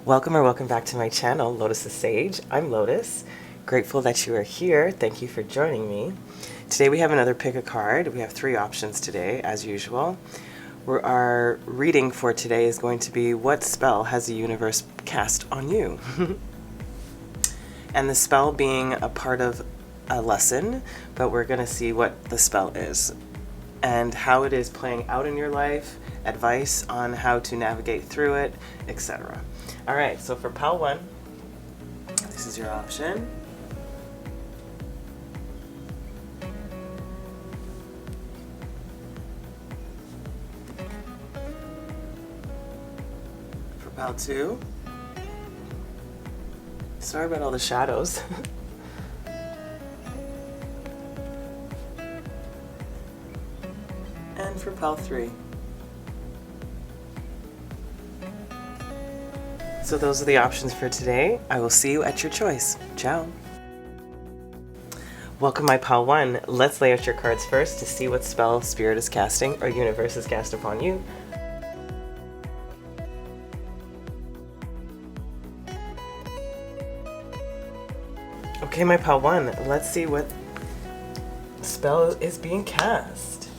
Welcome back to my channel, Lotusthesage. I'm Lotus. Grateful that you are here. Thank you for joining me. Today we have another pick a card. We have 3 options today, as usual. Our reading for today is going to be, what spell has the universe cast on you? And the spell being a part of a lesson, but we're going to see what the spell is and how it is playing out in your life, advice on how to navigate through it, etc. All right, so for pile 1, this is your option. For pile 2, sorry about all the shadows. And for pile 3. So those are the options for today. I will see you at your choice. Ciao. Welcome my pile 1. Let's lay out your cards first to see what spell Spirit is casting or universe is cast upon you. Okay, my pile 1, let's see what spell is being cast.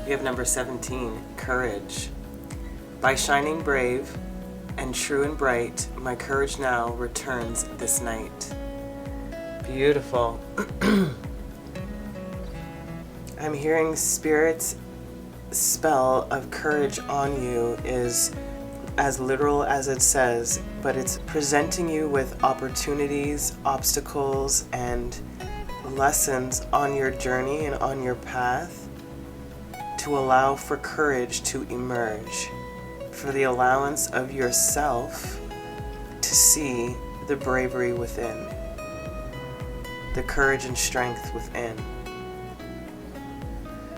We have number 17, Courage. By shining brave and true and bright, my courage now returns this night. Beautiful. I'm hearing Spirit's spell of courage on you is as literal as it says, but it's presenting you with opportunities, obstacles, and lessons on your journey and on your path to allow for courage to emerge, for the allowance of yourself to see the bravery within, the courage and strength within.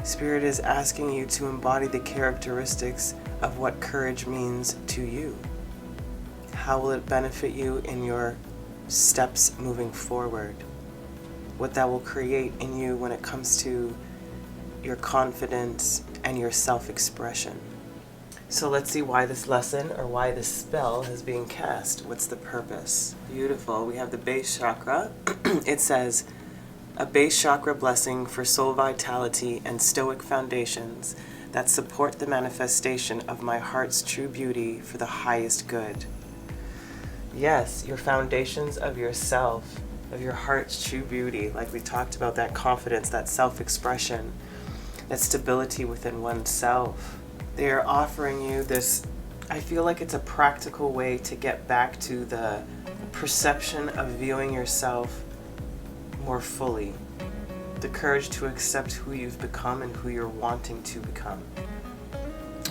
Spirit is asking you to embody the characteristics of what courage means to you. How will it benefit you in your steps moving forward? What that will create in you when it comes to your confidence and your self-expression. So let's see why this lesson or why this spell is being cast. What's the purpose? Beautiful. We have the base chakra. It says, a base chakra blessing for soul vitality and stoic foundations that support the manifestation of my heart's true beauty for the highest good. Yes, your foundations of yourself, of your heart's true beauty, like we talked about, that confidence, that self-expression, that stability within oneself. They are offering you this, I feel like it's a practical way to get back to the perception of viewing yourself more fully. The courage to accept who you've become and who you're wanting to become.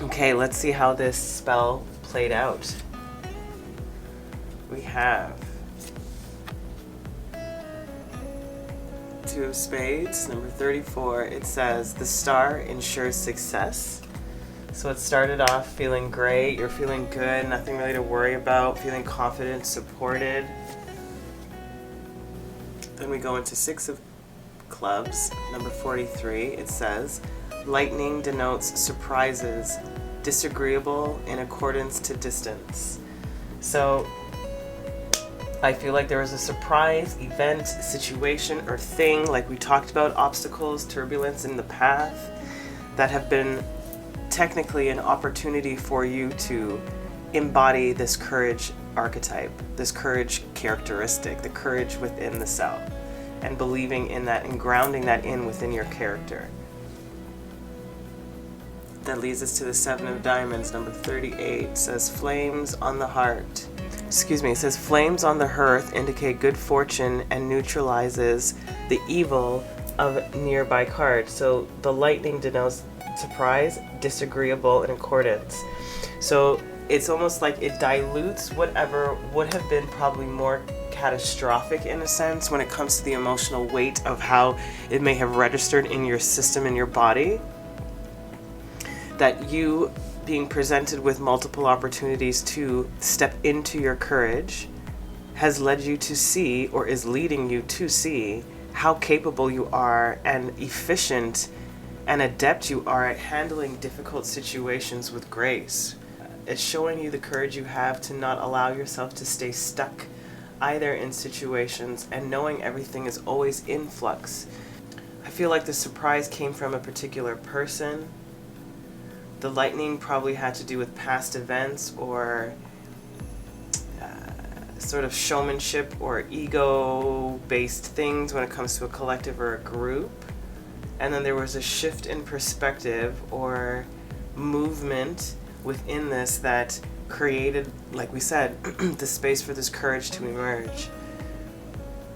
Okay, let's see how this spell played out. We have 2 of Spades, number 34. It says, the star ensures success. So it started off feeling great, you're feeling good, nothing really to worry about, feeling confident, supported. Then we go into 6 of Clubs, number 43. It says, lightning denotes surprises, disagreeable in accordance to distance. So I feel like there was a surprise, event, situation, or thing, like we talked about, obstacles, turbulence in the path, that have been technically an opportunity for you to embody this courage archetype, this courage characteristic, the courage within the self, and believing in that and grounding that in within your character. That leads us to the 7 of Diamonds, number 38. It says, flames on the heart. It says, flames on the hearth indicate good fortune and neutralizes the evil of nearby cards. So the lightning denotes surprise, disagreeable in accordance. So it's almost like it dilutes whatever would have been probably more catastrophic in a sense when it comes to the emotional weight of how it may have registered in your system, in your body. That you being presented with multiple opportunities to step into your courage has led you to see, or is leading you to see, how capable you are and efficient and adept you are at handling difficult situations with grace. It's showing you the courage you have to not allow yourself to stay stuck either in situations, and knowing everything is always in flux. I feel like the surprise came from a particular person. The lightning probably had to do with past events or sort of showmanship or ego-based things when it comes to a collective or a group. And then there was a shift in perspective or movement within this that created, like we said, the space for this courage to emerge.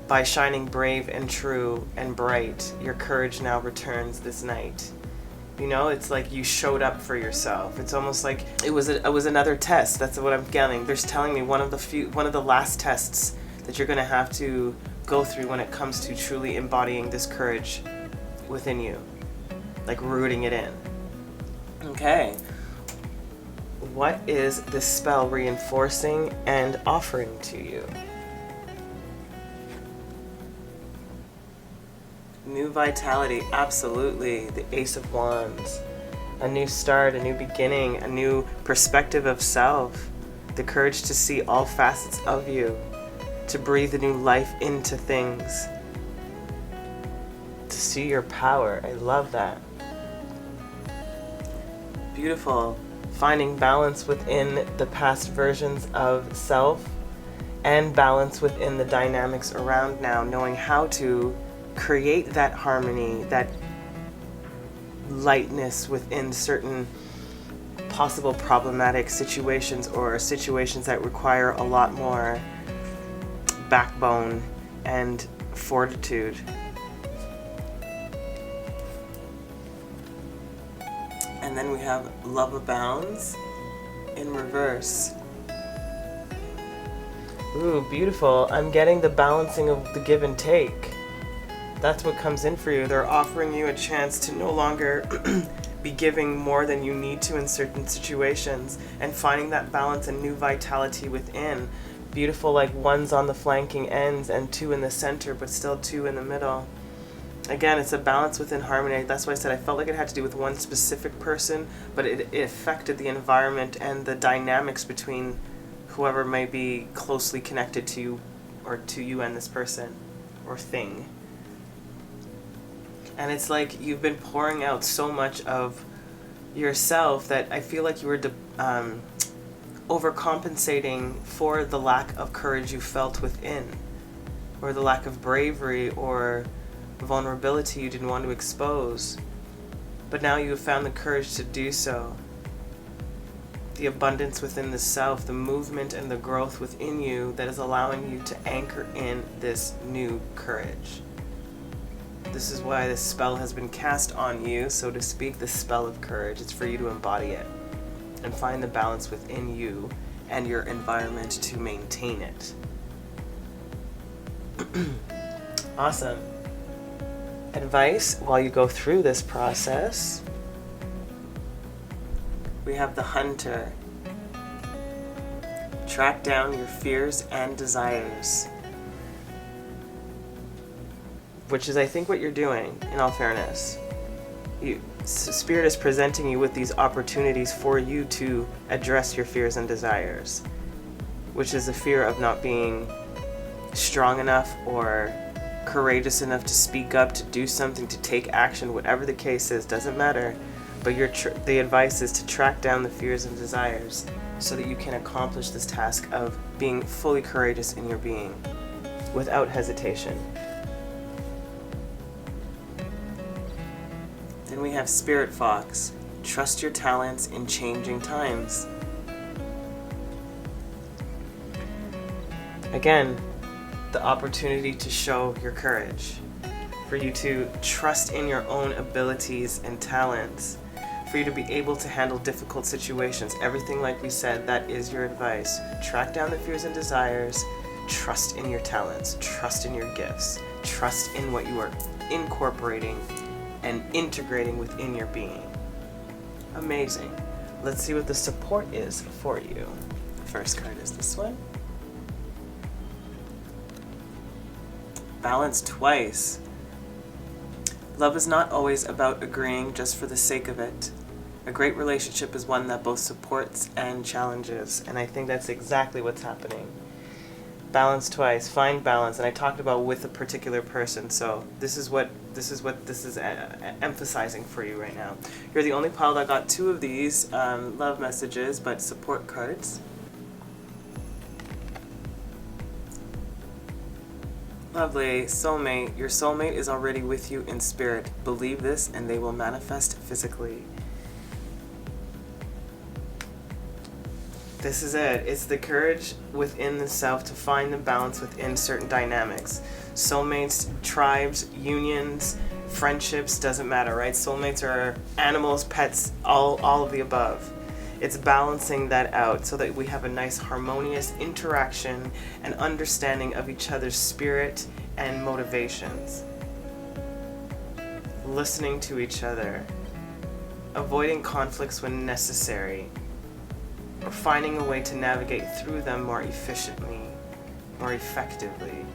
By shining brave and true and bright, your courage now returns this night. You know, it's like you showed up for yourself. It's almost like it was another test. That's what I'm getting. They're telling me one of the last tests that you're going to have to go through when it comes to truly embodying this courage within you, like rooting it in. Okay. What is this spell reinforcing and offering to you? New vitality, absolutely. The Ace of Wands. A new start, a new beginning, a new perspective of self. The courage to see all facets of you. To breathe a new life into things. To see your power. I love that. Beautiful. Finding balance within the past versions of self and balance within the dynamics around now. Knowing how to create that harmony, that lightness within certain possible problematic situations or situations that require a lot more backbone and fortitude. And then we have Love Abounds in reverse. Ooh, beautiful. I'm getting the balancing of the give and take. That's what comes in for you. They're offering you a chance to no longer be giving more than you need to in certain situations and finding that balance and new vitality within. Beautiful, like ones on the flanking ends and two in the center, but still two in the middle. Again, it's a balance within harmony. That's why I said I felt like it had to do with one specific person, but it affected the environment and the dynamics between whoever may be closely connected to you or to you and this person or thing. And it's like you've been pouring out so much of yourself that I feel like you were overcompensating for the lack of courage you felt within, or the lack of bravery or vulnerability you didn't want to expose. But now you have found the courage to do so. The abundance within the self, the movement and the growth within you that is allowing you to anchor in this new courage. This is why this spell has been cast on you, so to speak, the spell of courage. It's for you to embody it and find the balance within you and your environment to maintain it. Awesome. Advice while you go through this process. We have the Hunter. Track down your fears and desires. Which is, I think, what you're doing, in all fairness. Spirit is presenting you with these opportunities for you to address your fears and desires, which is the fear of not being strong enough or courageous enough to speak up, to do something, to take action, whatever the case is, doesn't matter. But the advice is to track down the fears and desires so that you can accomplish this task of being fully courageous in your being without hesitation. Then we have Spirit Fox. Trust your talents in changing times. Again, the opportunity to show your courage, for you to trust in your own abilities and talents, for you to be able to handle difficult situations. Everything, like we said, that is your advice. Track down the fears and desires, trust in your talents, trust in your gifts, trust in what you are incorporating and integrating within your being. Amazing. Let's see what the support is for you. First card is this one. Balance twice. Love is not always about agreeing just for the sake of it. A great relationship is one that both supports and challenges, and I think that's exactly what's happening. Balance twice, find balance, and I talked about with a particular person, so this is what this is emphasizing for you right now. You're the only pile that got 2 of these love messages, but support cards. Lovely. Soulmate. Your soulmate is already with you in spirit. Believe this and they will manifest physically. This is it. It's the courage within the self to find the balance within certain dynamics. Soulmates, tribes, unions, friendships, doesn't matter, right? Soulmates are animals, pets, all of the above. It's balancing that out so that we have a nice harmonious interaction and understanding of each other's spirit and motivations. Listening to each other. Avoiding conflicts when necessary. Or finding a way to navigate through them more efficiently, more effectively.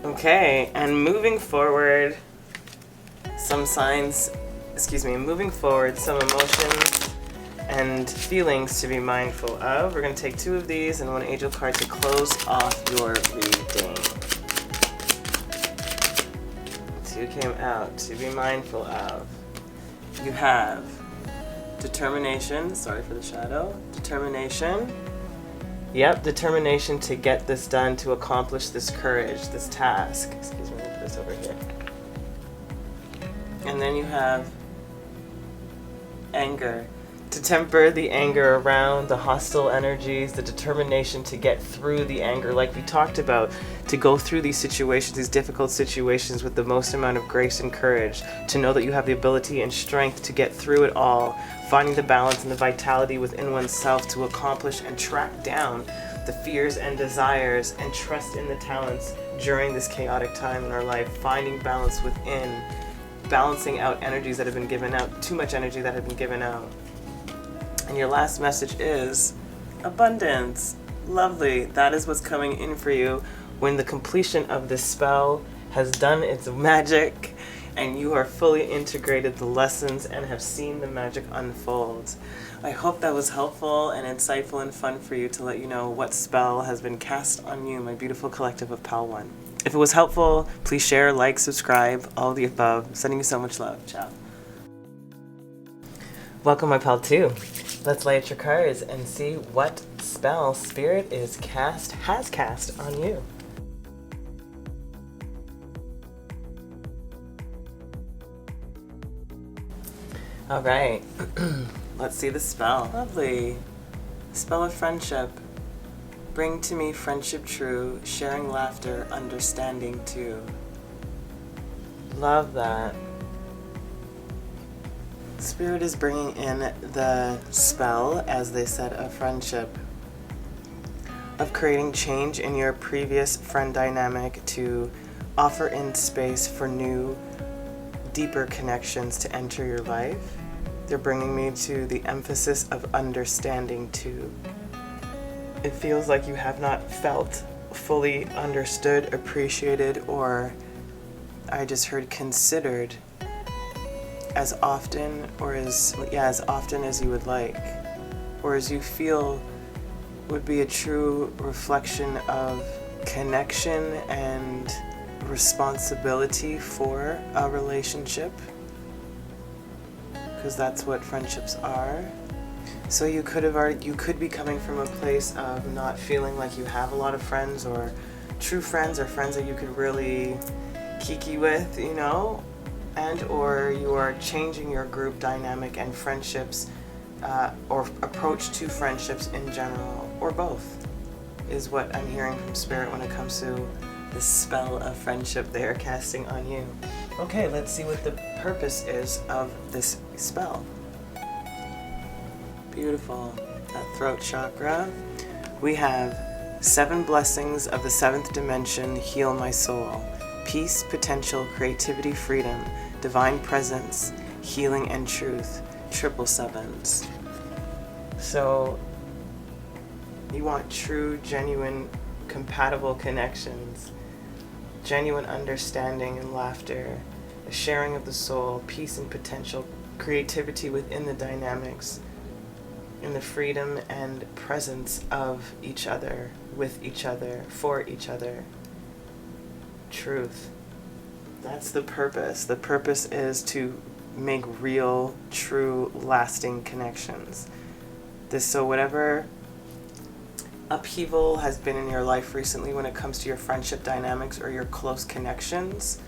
Okay, and moving forward, some emotions and feelings to be mindful of. We're going to take 2 of these and 1 angel card to close off your reading. 2 came out to be mindful of. You have determination, sorry for the shadow, determination. Yep, determination to get this done, to accomplish this courage, this task. Excuse me, let me put this over here. And then you have anger. To temper the anger around the hostile energies, the determination to get through the anger, like we talked about, to go through these situations, these difficult situations with the most amount of grace and courage, to know that you have the ability and strength to get through it all, finding the balance and the vitality within oneself to accomplish and track down the fears and desires and trust in the talents during this chaotic time in our life, finding balance within, balancing out energies that have been given out, too much energy that have been given out. And your last message is abundance. Lovely. That is what's coming in for you when the completion of this spell has done its magic and you are fully integrated the lessons and have seen the magic unfold. I hope that was helpful and insightful and fun for you to let you know what spell has been cast on you, my beautiful collective of 𝗠𝗨1. If it was helpful, please share, like, subscribe, all of the above. Sending you so much love. Ciao. Welcome, my 𝗠𝗨2. Let's lay out your cards and see what spell Spirit has cast on you. All right, let's see the spell. Lovely. Spell of friendship. Bring to me friendship true, sharing laughter, understanding too. Love that. Spirit is bringing in the spell, as they said, of friendship, of creating change in your previous friend dynamic to offer in space for new, deeper connections to enter your life. They're bringing me to the emphasis of understanding too. It feels like you have not felt fully understood, appreciated, or I just heard considered as often as you would like, or as you feel would be a true reflection of connection and responsibility for a relationship, because that's what friendships are. So you could be coming from a place of not feeling like you have a lot of friends, or true friends, or friends that you could really kiki with, you know, or you are changing your group dynamic and friendships, or approach to friendships in general, or both, is what I'm hearing from Spirit when it comes to the spell of friendship they are casting on you. Okay, let's see what the purpose is of this spell. Beautiful. That throat chakra. We have 7 blessings of the 7th dimension heal my soul. Peace, potential, creativity, freedom, divine presence, healing, and truth. 777s. So you want true, genuine, compatible connections, genuine understanding and laughter, a sharing of the soul, peace and potential, creativity within the dynamics, in the freedom and presence of each other, with each other, for each other. Truth. That's the purpose. The purpose is to make real, true, lasting connections. So whatever upheaval has been in your life recently when it comes to your friendship dynamics or your close connections,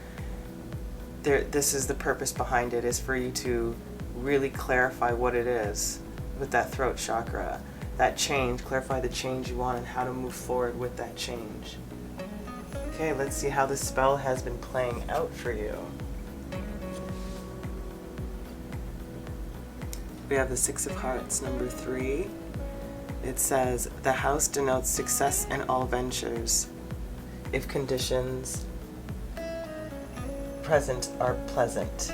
this is the purpose behind it, is for you to really clarify what it is with that throat chakra. That change, clarify the change you want and how to move forward with that change. Okay, let's see how the spell has been playing out for you. We have the Six of Hearts, number 3. It says, the house denotes success in all ventures, if conditions present are pleasant.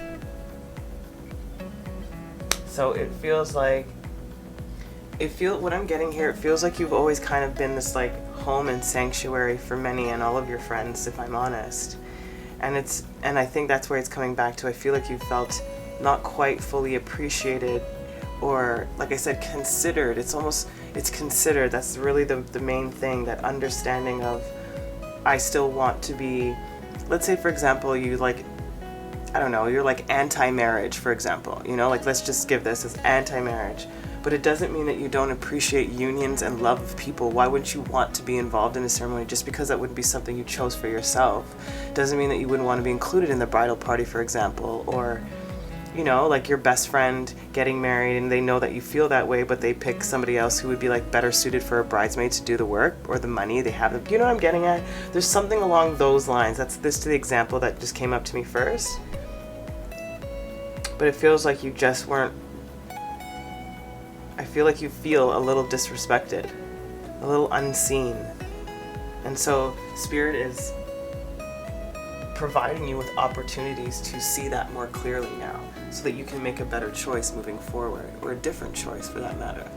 So it feels like, what I'm getting here, it feels like you've always kind of been this like home and sanctuary for many and all of your friends, if I'm honest. And I think that's where it's coming back to. I feel like you felt not quite fully appreciated, or like I said, considered. It's considered. That's really the main thing, that understanding of, I still want to be, let's say for example, you like, I don't know, you're like anti-marriage, for example, you know, like let's just give this as anti-marriage. But it doesn't mean that you don't appreciate unions and love of people. Why wouldn't you want to be involved in a ceremony? Just because that wouldn't be something you chose for yourself doesn't mean that you wouldn't want to be included in the bridal party, for example. Or, you know, like your best friend getting married and they know that you feel that way, but they pick somebody else who would be like better suited for a bridesmaid to do the work, or the money they have. You know what I'm getting at? There's something along those lines. That's the example that just came up to me first. But it feels like you just weren't, I feel like you feel a little disrespected, a little unseen. And so Spirit is providing you with opportunities to see that more clearly now, so that you can make a better choice moving forward, or a different choice for that matter.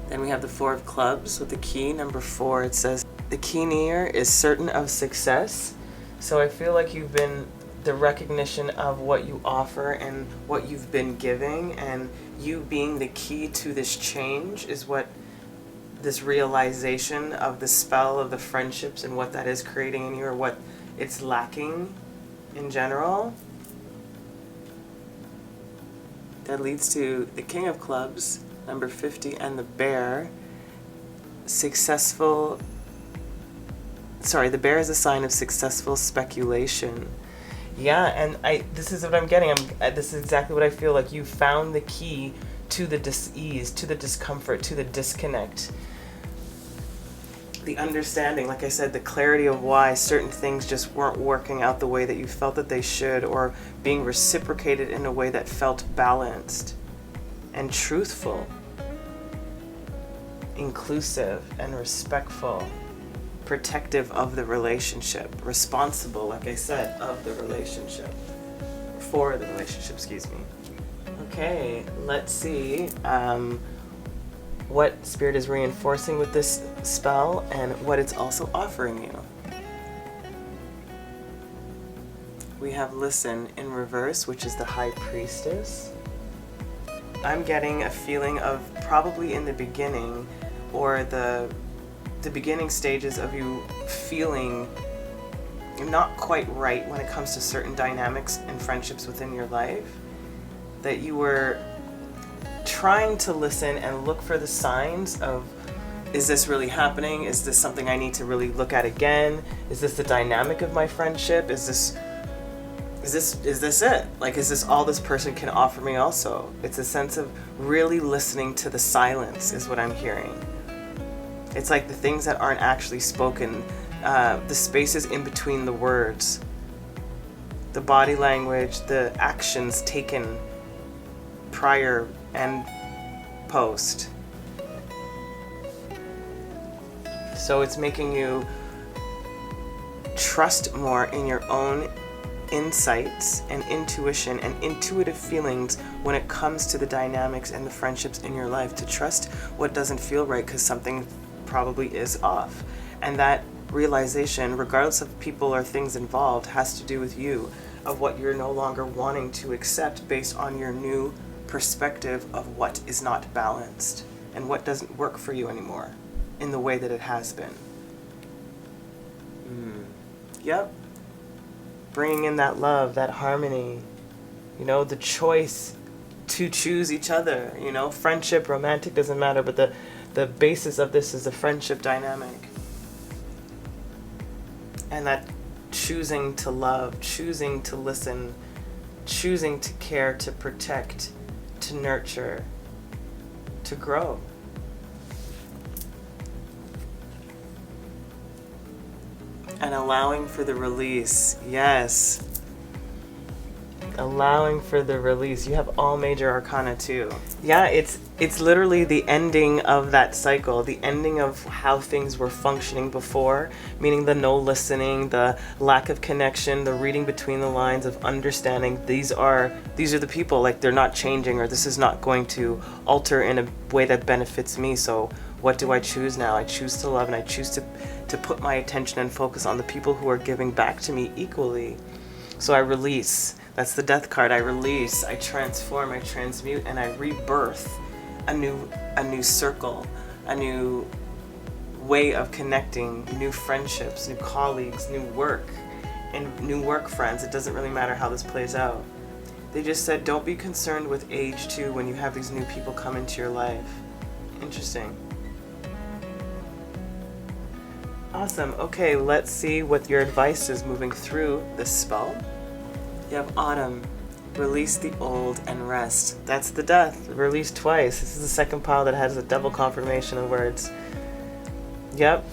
Then we have the Four of Clubs with the key, number 4. It says, the key near is certain of success. So I feel like you've been, the recognition of what you offer and what you've been giving, and you being the key to this change is what this realization of the spell of the friendships and what that is creating in you, or what it's lacking in general. That leads to the King of Clubs, number 50, and the Bear. The Bear is a sign of successful speculation. Yeah, and this is what I'm getting. This is exactly what I feel like. You found the key to the dis-ease, to the discomfort, to the disconnect. The understanding, like I said, the clarity of why certain things just weren't working out the way that you felt that they should, or being reciprocated in a way that felt balanced and truthful, inclusive and respectful, protective of the relationship, responsible, like I said, of the relationship, for the relationship, excuse me. Okay, let's see what Spirit is reinforcing with this spell and what it's also offering you. We have Listen in reverse, which is the High Priestess. I'm getting a feeling of probably in the beginning, or the beginning stages of you feeling not quite right when it comes to certain dynamics and friendships within your life, that you were trying to listen and look for the signs of, is this really happening? Is this something I need to really look at again? Is this the dynamic of my friendship? Is this it? Like, is this all this person can offer me also? It's a sense of really listening to the silence is what I'm hearing. It's like the things that aren't actually spoken, the spaces in between the words, the body language, the actions taken prior and post. So it's making you trust more in your own insights and intuition and intuitive feelings when it comes to the dynamics and the friendships in your life, to trust what doesn't feel right because something probably is off. And that realization, regardless of people or things involved, has to do with you of what you're no longer wanting to accept based on your new perspective of what is not balanced and what doesn't work for you anymore in the way that it has been. Yep. Bringing in that love, that harmony, you know, the choice to choose each other, you know, friendship, romantic, doesn't matter, but the basis of this is the friendship dynamic. And that choosing to love, choosing to listen, choosing to care, to protect, to nurture, to grow. And allowing for the release. Yes. Allowing for the release. You have all major arcana too. Yeah, it's literally the ending of that cycle, the ending of how things were functioning before, meaning the no listening, the lack of connection, the reading between the lines of understanding these are the people, like they're not changing, or this is not going to alter in a way that benefits me. So what do I choose now? I choose to love, and I choose to put my attention and focus on the people who are giving back to me equally. So I release. That's the death card. I release, I transform, I transmute, and I rebirth a new circle, a new way of connecting, new friendships, new colleagues, new work, and new work friends. It doesn't really matter how this plays out. They just said, don't be concerned with age too when you have these new people come into your life. Interesting. Awesome. Okay, let's see what your advice is moving through this spell. You have autumn. Release the old and rest. That's the death. Release twice. This is the second pile that has a double confirmation of words. Yep.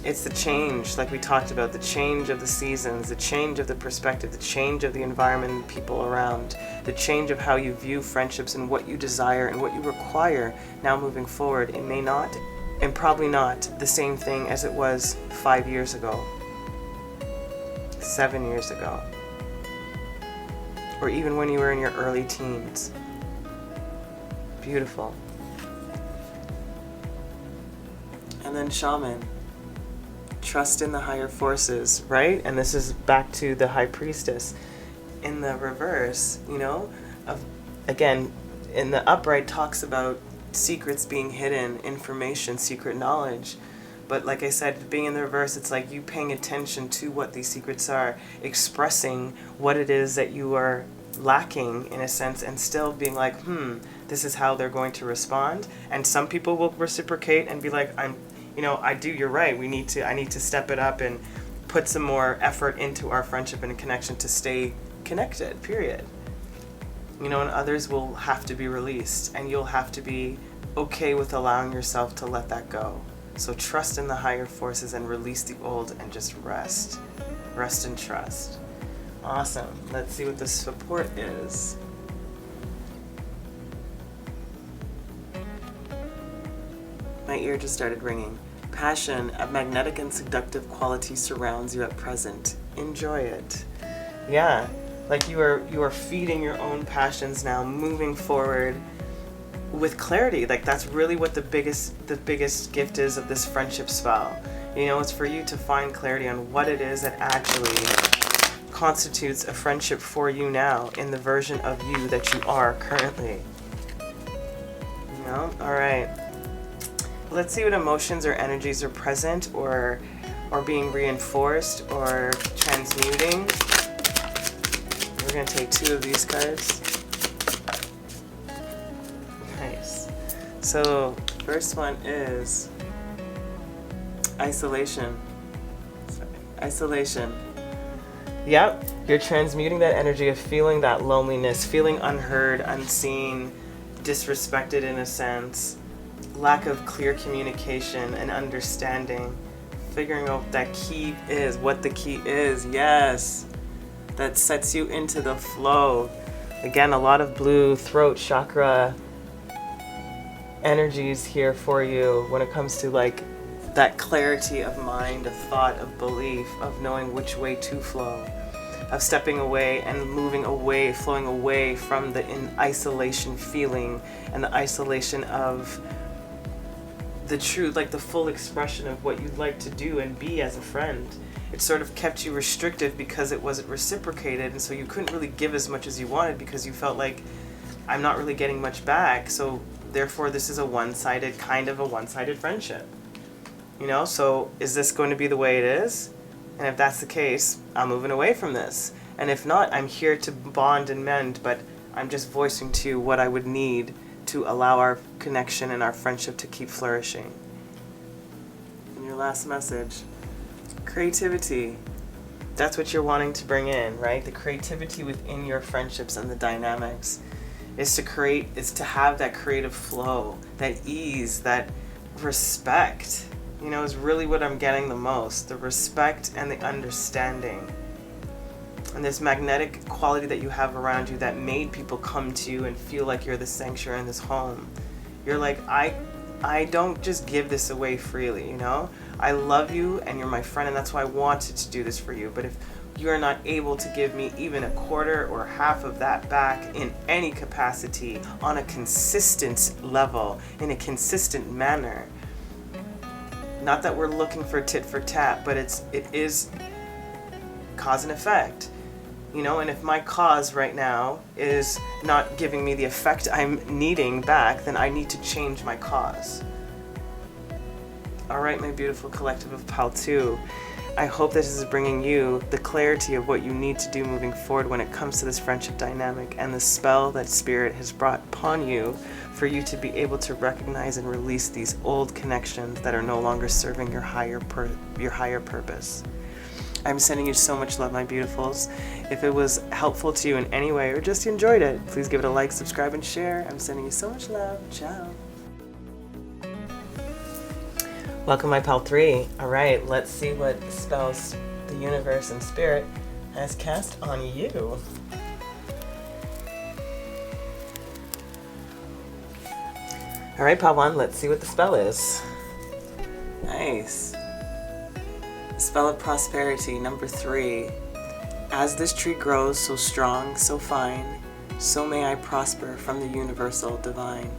It's the change, like we talked about, the change of the seasons, the change of the perspective, the change of the environment and people around, the change of how you view friendships and what you desire and what you require now moving forward. It may not, and probably not, the same thing as it was 5 years ago, 7 years ago, or even when you were in your early teens. Beautiful. And then shaman. Trust in the higher forces, right? And this is back to the high priestess. In the reverse, you know, again, in the upright talks about secrets being hidden, information, secret knowledge. But like I said, being in the reverse, it's like you paying attention to what these secrets are, expressing what it is that you are lacking in a sense, and still being like, this is how they're going to respond. And some people will reciprocate and be like, you're right. I need to step it up and put some more effort into our friendship and connection to stay connected, period. You know, and others will have to be released, and you'll have to be okay with allowing yourself to let that go. So trust in the higher forces and release the old and just rest. Rest and trust. Awesome. Let's see what the support is. My ear just started ringing. Passion, a magnetic and seductive quality surrounds you at present. Enjoy it. Yeah, like you are feeding your own passions now, moving forward with clarity. Like that's really what the biggest gift is of this friendship spell. You know, it's for you to find clarity on what it is that actually constitutes a friendship for you now in the version of you that you are currently. You know? All right. Let's see what emotions or energies are present or being reinforced or transmuting. We're going to take 2 of these cards. Nice. So, first one is isolation. Isolation. Yep, you're transmuting that energy of feeling that loneliness, feeling unheard, unseen, disrespected in a sense. Lack of clear communication and understanding, figuring out what the key is, yes, that sets you into the flow. Again, a lot of blue throat chakra energies here for you when it comes to like that clarity of mind, of thought, of belief, of knowing which way to flow, of stepping away and moving away, flowing away from the isolation feeling and the isolation of the truth, like the full expression of what you'd like to do and be as a friend, it sort of kept you restricted because it wasn't reciprocated, and so you couldn't really give as much as you wanted because you felt like, I'm not really getting much back, so therefore this is a one-sided friendship. You know, so is this going to be the way it is? And if that's the case, I'm moving away from this. And if not, I'm here to bond and mend, but I'm just voicing to you what I would need to allow our connection and our friendship to keep flourishing. And your last message, creativity. That's what you're wanting to bring in, right? The creativity within your friendships and the dynamics is to have that creative flow, that ease, that respect, you know, is really what I'm getting the most. The respect and the understanding. And this magnetic quality that you have around you that made people come to you and feel like you're the sanctuary in this home. You're like, I don't just give this away freely, you know? I love you and you're my friend, and that's why I wanted to do this for you. But if you're not able to give me even a quarter or half of that back in any capacity, on a consistent level, in a consistent manner, not that we're looking for tit for tat, but it is cause and effect. You know, and if my cause right now is not giving me the effect I'm needing back, then I need to change my cause. All right, my beautiful collective of 𝗠𝗨. I hope this is bringing you the clarity of what you need to do moving forward when it comes to this friendship dynamic and the spell that Spirit has brought upon you for you to be able to recognize and release these old connections that are no longer serving your higher purpose. I'm sending you so much love, my beautifuls. If it was helpful to you in any way or just you enjoyed it, please give it a like, subscribe, and share. I'm sending you so much love. Ciao. Welcome, my 𝗠𝗨. All right, let's see what spells the universe and Spirit has cast on you. All right, 𝗠𝗏, let's see what the spell is. Nice. Spell of prosperity, number 3. As this tree grows so strong, so fine, so may I prosper from the universal divine.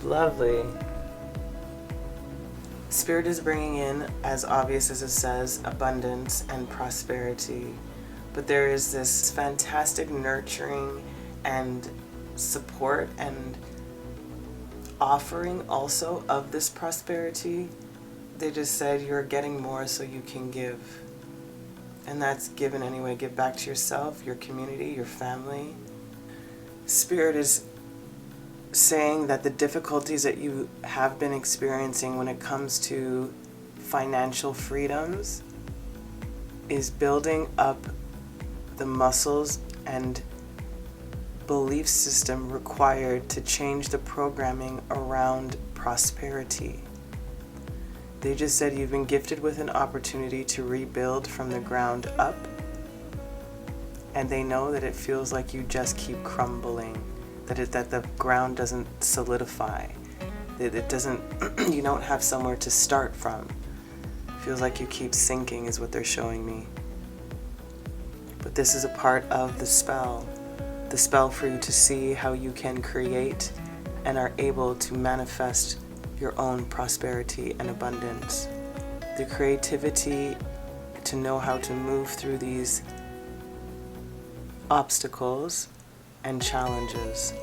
Lovely. Spirit is bringing in, as obvious as it says, abundance and prosperity. But there is this fantastic nurturing and support and offering also of this prosperity. They just said you're getting more so you can give. And that's given anyway. Give back to yourself, your community, your family. Spirit is saying that the difficulties that you have been experiencing when it comes to financial freedoms is building up the muscles and belief system required to change the programming around prosperity. They just said you've been gifted with an opportunity to rebuild from the ground up, and they know that it feels like you just keep crumbling, that the ground doesn't solidify, that it doesn't, you don't have somewhere to start from. It feels like you keep sinking is what they're showing me. But this is a part of the spell for you to see how you can create and are able to manifest your own prosperity and abundance. The creativity to know how to move through these obstacles and challenges.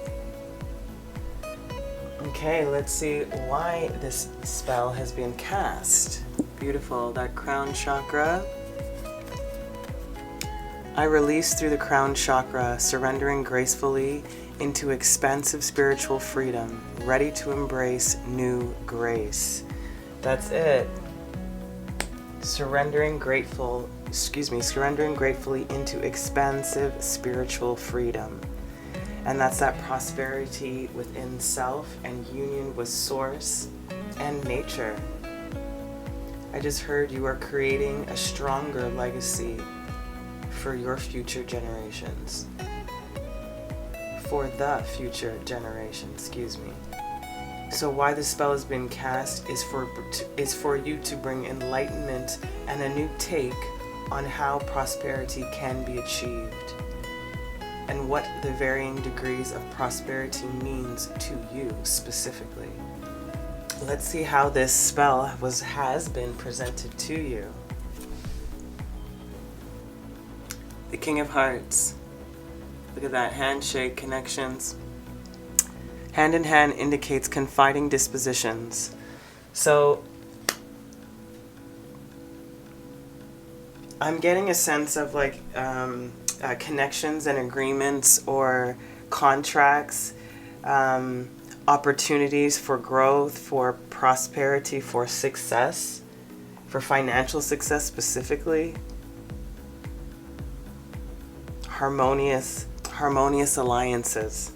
Okay, let's see why this spell has been cast. Beautiful, that crown chakra. I release through the crown chakra, surrendering gracefully into expansive spiritual freedom, ready to embrace new grace. That's it. Surrendering gratefully into expansive spiritual freedom. And that's that prosperity within self and union with source and nature. I just heard you are creating a stronger legacy for your future generations. For the future generation, So why the spell has been cast is for you to bring enlightenment and a new take on how prosperity can be achieved and what the varying degrees of prosperity means to you specifically. Let's see how this spell has been presented to you. the King of Hearts. Look at that, handshake, connections. Hand in hand indicates confiding dispositions. So I'm getting a sense of like connections and agreements or contracts, opportunities for growth, for prosperity, for success, for financial success specifically. Harmonious alliances.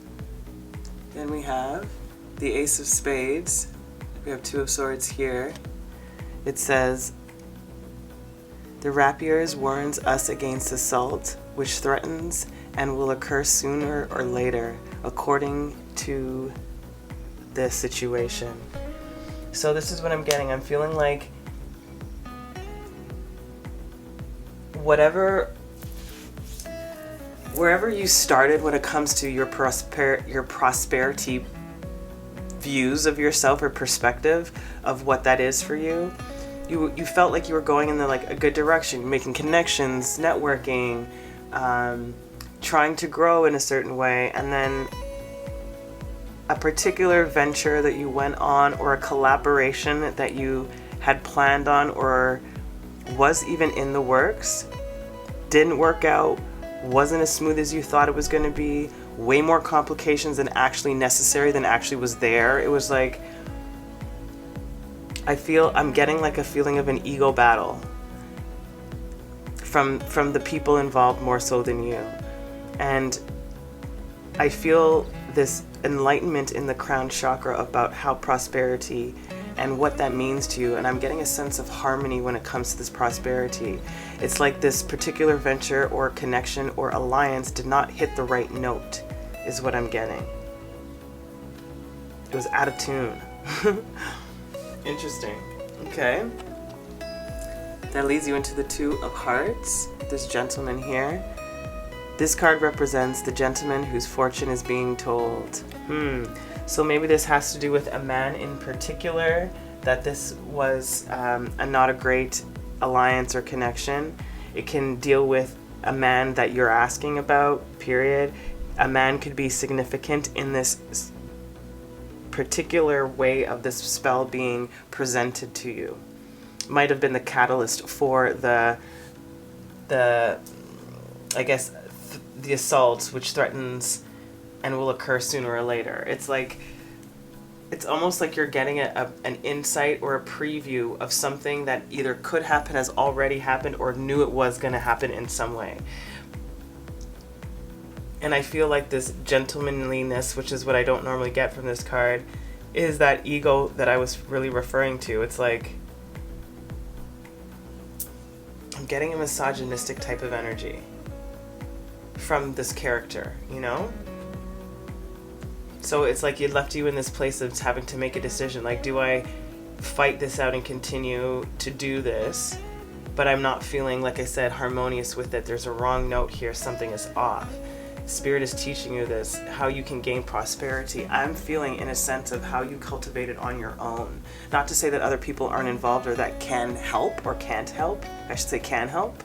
Then we have the Ace of Spades. We have Two of Swords here. It says, the rapier warns us against assault, which threatens and will occur sooner or later, according to the situation. So this is what I'm getting. I'm feeling like wherever you started when it comes to your prosperity views of yourself or perspective of what that is for you, you felt like you were going in a good direction, making connections, networking, trying to grow in a certain way, and then a particular venture that you went on or a collaboration that you had planned on or was even in the works didn't work out, wasn't as smooth as you thought it was going to be, way more complications than actually necessary, than actually was there. It was like, I'm getting like a feeling of an ego battle from the people involved more so than you. And I feel this enlightenment in the crown chakra about how prosperity and what that means to you, and I'm getting a sense of harmony when it comes to this prosperity. It's like this particular venture or connection or alliance did not hit the right note, is what I'm getting. It was out of tune. Interesting. Okay. That leads you into the Two of Hearts, this gentleman here. This card represents the gentleman whose fortune is being told. So maybe this has to do with a man in particular, that this was not a great alliance or connection. It can deal with a man that you're asking about, period. A man could be significant in this particular way of this spell being presented to you. Might have been the catalyst for the assault, which threatens and will occur sooner or later. It's almost like you're getting an insight or a preview of something that either could happen, has already happened, or knew it was going to happen in some way. And I feel like this gentlemanliness, which is what I don't normally get from this card, is that ego that I was really referring to. It's like I'm getting a misogynistic type of energy from this character, you know? So it's like it left you in this place of having to make a decision. Like, do I fight this out and continue to do this? But I'm not feeling, like I said, harmonious with it. There's a wrong note here. Something is off. Spirit is teaching you this, how you can gain prosperity. I'm feeling in a sense of how you cultivate it on your own. Not to say that other people aren't involved or that can help or can't help. I should say can help.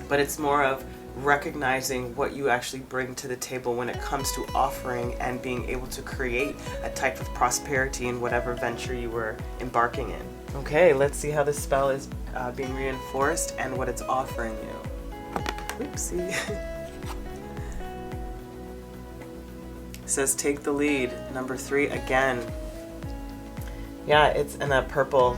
But it's more of recognizing what you actually bring to the table when it comes to offering and being able to create a type of prosperity in whatever venture you were embarking in. Okay, let's see how this spell is being reinforced and what it's offering you. Oopsie. It says take the lead, number 3 again. Yeah, it's in that purple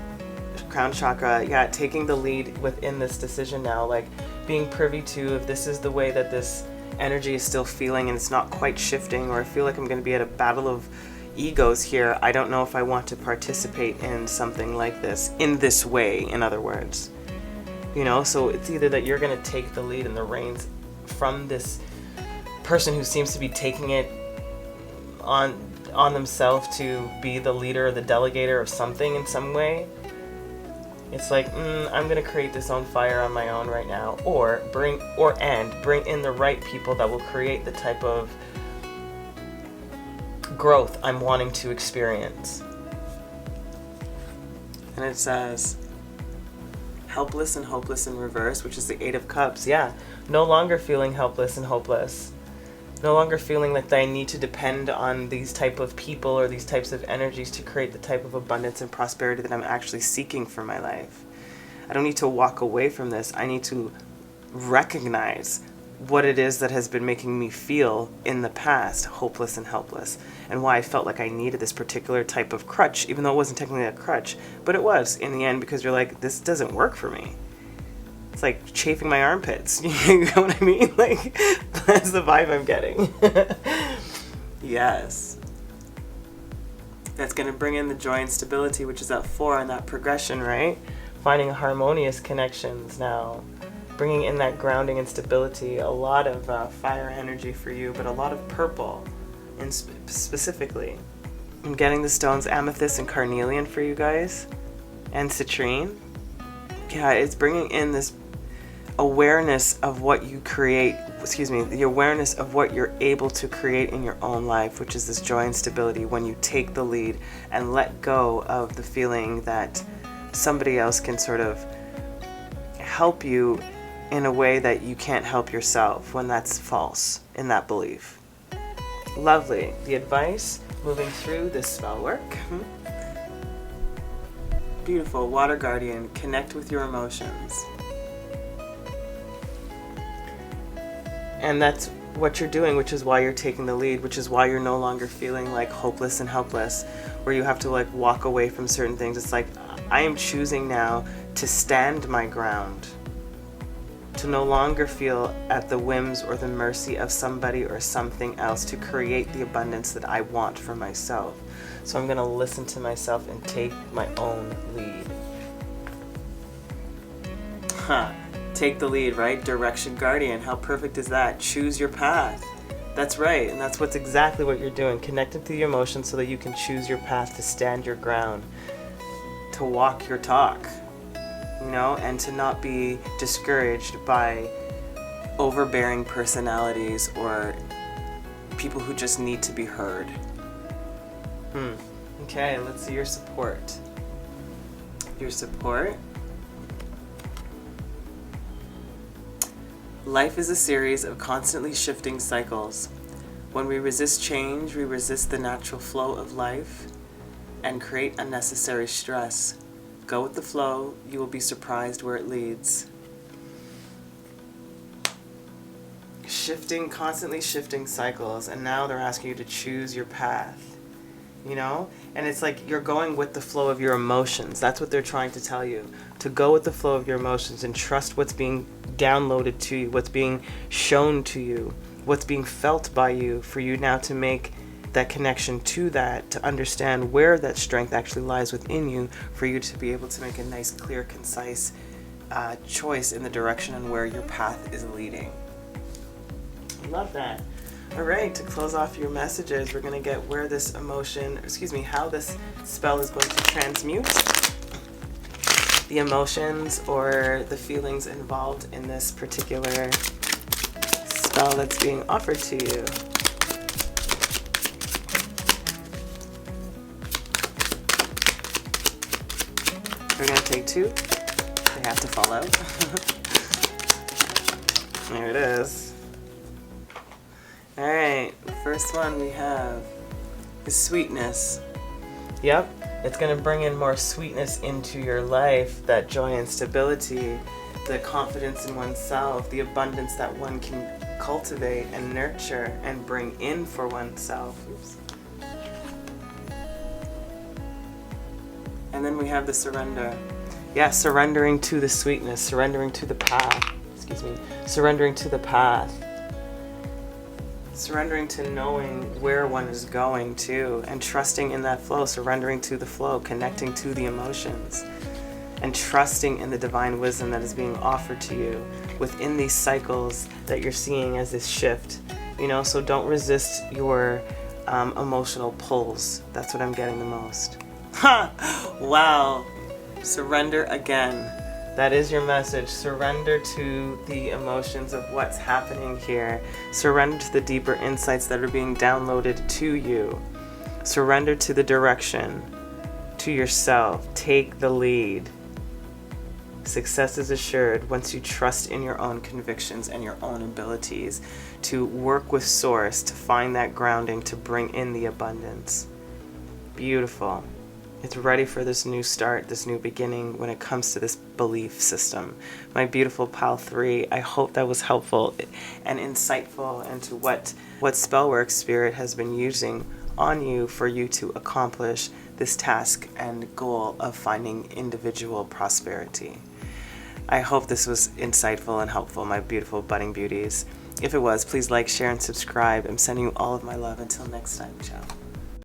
crown chakra. Yeah, taking the lead within this decision now, like being privy to if this is the way that this energy is still feeling and it's not quite shifting, or I feel like I'm going to be at a battle of egos here. I don't know if I want to participate in something like this, in this way, in other words. You know, so it's either that you're going to take the lead and the reins from this person who seems to be taking it on themselves to be the leader or the delegator of something in some way. It's like, I'm going to create this on fire on my own right now, or bring in the right people that will create the type of growth I'm wanting to experience. And it says, Helpless and hopeless in reverse, which is the Eight of Cups. Yeah, no longer feeling helpless and hopeless. No longer feeling like I need to depend on these type of people or these types of energies to create the type of abundance and prosperity that I'm actually seeking for my life. I don't need to walk away from this. I need to recognize what it is that has been making me feel in the past hopeless and helpless, and why I felt like I needed this particular type of crutch, even though it wasn't technically a crutch, but it was in the end, because you're like, this doesn't work for me. It's like chafing my armpits. You know what I mean? Like, that's the vibe I'm getting. Yes. That's going to bring in the joy and stability, which is that 4 and that progression, right? Finding harmonious connections now. Bringing in that grounding and stability. A lot of fire energy for you, but a lot of purple specifically. I'm getting the stones amethyst and carnelian for you guys. And citrine. Yeah, it's bringing in this awareness of what you create, the awareness of what you're able to create in your own life, which is this joy and stability when you take the lead and let go of the feeling that somebody else can sort of help you in a way that you can't help yourself, when that's false in that belief. Lovely. The advice moving through this spell work. Beautiful. Water Guardian, connect with your emotions. And that's what you're doing, which is why you're taking the lead, which is why you're no longer feeling like hopeless and helpless, where you have to like walk away from certain things. It's like, I am choosing now to stand my ground, to no longer feel at the whims or the mercy of somebody or something else to create the abundance that I want for myself. So I'm going to listen to myself and take my own lead. Take the lead, right? Direction Guardian. How perfect is that? Choose your path. That's right. And that's what's exactly what you're doing. Connecting to your emotions so that you can choose your path, to stand your ground, to walk your talk, you know, and to not be discouraged by overbearing personalities or people who just need to be heard. Okay, let's see your support. Your support. Life is a series of constantly shifting cycles. When we resist change, we resist the natural flow of life and create unnecessary stress. Go with the flow, you will be surprised where it leads. Constantly shifting cycles, and now they're asking you to choose your path, you know? And it's like you're going with the flow of your emotions. That's what they're trying to tell you. To go with the flow of your emotions and trust what's being downloaded to you, what's being shown to you, what's being felt by you, for you now to make that connection to that, to understand where that strength actually lies within you, for you to be able to make a nice, clear, concise choice in the direction and where your path is leading. Love that. All right, to close off your messages, we're going to get where this how this spell is going to transmute the emotions or the feelings involved in this particular spell that's being offered to you. We're going to take 2. They have to fall out. There it is. Alright, the first one we have is sweetness. Yep, it's going to bring in more sweetness into your life, that joy and stability, the confidence in oneself, the abundance that one can cultivate and nurture and bring in for oneself. Oops. And then we have the surrender. Yeah, surrendering to the sweetness, surrendering to the path. Surrendering to the path. Surrendering to knowing where one is going to, and trusting in that flow, surrendering to the flow, connecting to the emotions, and trusting in the divine wisdom that is being offered to you within these cycles that you're seeing as this shift. You know, so don't resist your emotional pulls. That's what I'm getting the most. Wow. Surrender again. That is your message. Surrender to the emotions of what's happening here. Surrender to the deeper insights that are being downloaded to you. Surrender to the direction, to yourself. Take the lead. Success is assured once you trust in your own convictions and your own abilities to work with Source to find that grounding to bring in the abundance. Beautiful. It's ready for this new start, this new beginning when it comes to this belief system. My beautiful pal 3, I hope that was helpful and insightful into what Spellwork Spirit has been using on you for you to accomplish this task and goal of finding individual prosperity. I hope this was insightful and helpful, my beautiful budding beauties. If it was, please like, share, and subscribe. I'm sending you all of my love. Until next time, ciao.